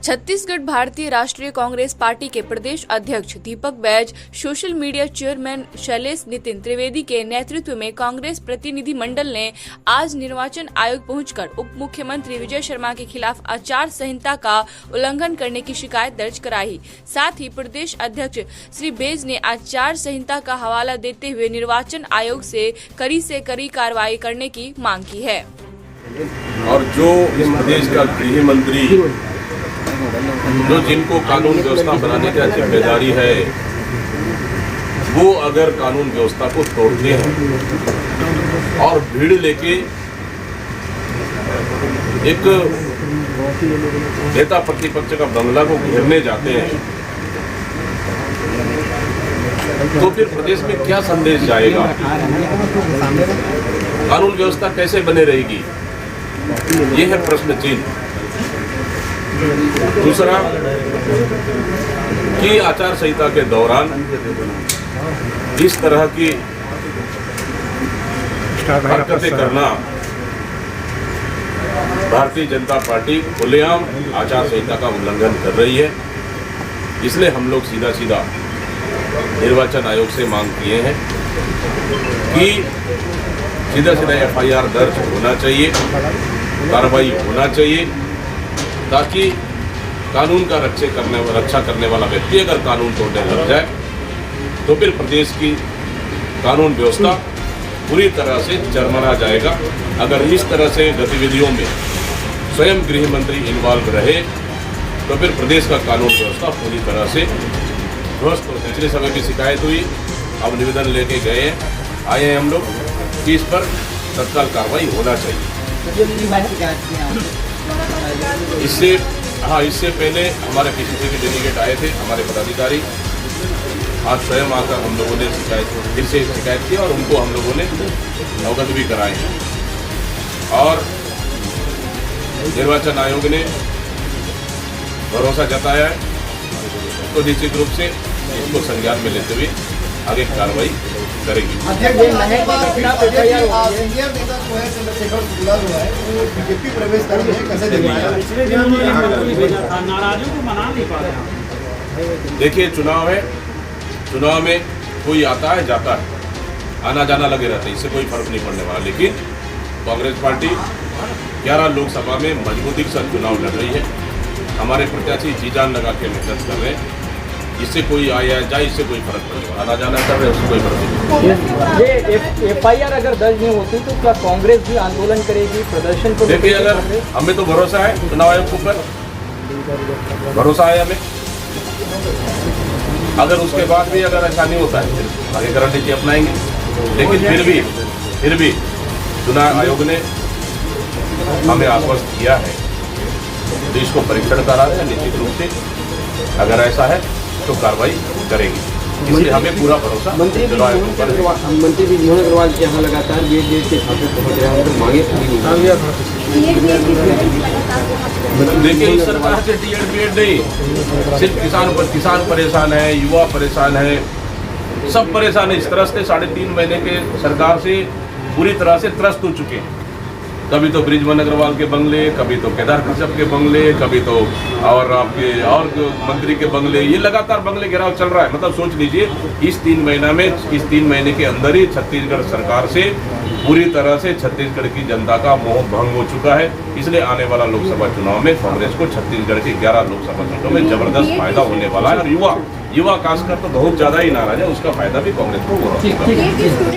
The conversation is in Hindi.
छत्तीसगढ़ भारतीय राष्ट्रीय कांग्रेस पार्टी के प्रदेश अध्यक्ष Deepak Baij, social media chairman Shailesh Nitin Trivedi के नेतृत्व में कांग्रेस प्रतिनिधि मंडल ने आज निर्वाचन आयोग पहुंचकर उप मुख्यमंत्री विजय शर्मा के खिलाफ आचार संहिता का उल्लंघन करने की शिकायत दर्ज कराई। साथ ही प्रदेश अध्यक्ष श्री बैज ने आचार संहिता का हवाला देते हुए निर्वाचन आयोग से कड़ी कार्रवाई करने की मांग की है। और जो इस प्रदेश का गृह मंत्री जो जिनको कानून व्यवस्था बनाने की जिम्मेदारी है, वो अगर कानून व्यवस्था को तोड़ते हैं और भीड़ लेके एक नेता प्रतिपक्ष का बंगला को घेरने जाते हैं, तो फिर प्रदेश में क्या संदेश जाएगा? कानून व्यवस्था कैसे बने रहेगी? ये है प्रश्न चिन्ह। दूसरा कि आचार संहिता के दौरान इस तरह की हरकतें करना, भारतीय जनता पार्टी खुलेआम आचार संहिता का उल्लंघन कर रही है। इसलिए हम लोग सीधा निर्वाचन आयोग से मांग किए हैं कि सीधा FIR दर्ज होना चाहिए, कार्रवाई होना चाहिए, ताकि कानून का रक्षा करने वाला व्यक्ति अगर कानून तोड़ने लग जाए तो फिर प्रदेश की कानून व्यवस्था पूरी तरह से चरमरा जाएगा। अगर इस तरह से गतिविधियों में स्वयं गृह मंत्री इन्वॉल्व रहे तो फिर प्रदेश का कानून व्यवस्था पूरी तरह से ध्वस्त हो। पिछले समय की शिकायत हुई, अब निवेदन लेके आए हैं हम लोग कि इस पर तत्काल कार्रवाई होना चाहिए। इससे पहले हमारे PCC के डेलीगेट आए थे, हमारे पदाधिकारी। आज स्वयं आकर हम लोगों ने फिर से शिकायत की और उनको हम लोगों ने अवगत भी कराए हैं। और निर्वाचन आयोग ने भरोसा जताया है, तो निश्चित रूप से इसको संज्ञान में लेते हुए आगे कार्रवाई करेगी। देखिए, चुनाव है, चुनाव में कोई आता है जाता है, आना जाना लगे रहता है, इससे कोई फर्क नहीं पड़ने वाला। लेकिन कांग्रेस पार्टी 11 लोकसभा में मजबूती के साथ चुनाव लड़ रही है। हमारे प्रत्याशी जी जान लगा के मेहनत कर रहे हैं। इससे कोई आया जाए, इससे कोई फर्क नहीं पड़ेगा। आना जाना कर रहे हैं, उससे कोई फर्क नहीं। ये FIR अगर दर्ज नहीं होती तो क्या कांग्रेस भी आंदोलन करेगी, प्रदर्शन को? देखिए, अगर हमें तो भरोसा है चुनाव आयोग के ऊपर, भरोसा है हमें। अगर उसके बाद भी अगर ऐसा नहीं होता है आगे रणनीति अपनाएंगे। लेकिन फिर भी चुनाव आयोग ने हमें आश्वस्त किया है, तो इसको परीक्षण करा है निश्चित रूप से। अगर ऐसा है तो कार्रवाई करेंगे, इसलिए हमें पूरा भरोसा। मंत्री भी जीवन अग्रवाल के यहाँ लगातार गेट के छात्र पहुँच रहे हैं, मांगे देखिए, इस सरकार से DED नहीं, सिर्फ किसान परेशान है, युवा परेशान है, सब परेशान है। इस तरह से 3.5 महीने के सरकार से पूरी तरह से त्रस्त हो चुके हैं। कभी तो बृजमोहन अग्रवाल के बंगले, कभी तो केदार कश्यप के बंगले, कभी तो और आपके और मंत्री के बंगले, ये लगातार बंगले घेराव चल रहा है। मतलब सोच लीजिए, इस 3 महीने के अंदर ही छत्तीसगढ़ सरकार से पूरी तरह से छत्तीसगढ़ की जनता का मोह भंग हो चुका है। इसलिए आने वाला लोकसभा चुनाव में कांग्रेस को छत्तीसगढ़ की 11 लोकसभा सीटों में जबरदस्त फायदा होने वाला है। और युवा खासकर तो बहुत ज्यादा ही नाराज है, उसका फायदा भी कांग्रेस को हो रहा है।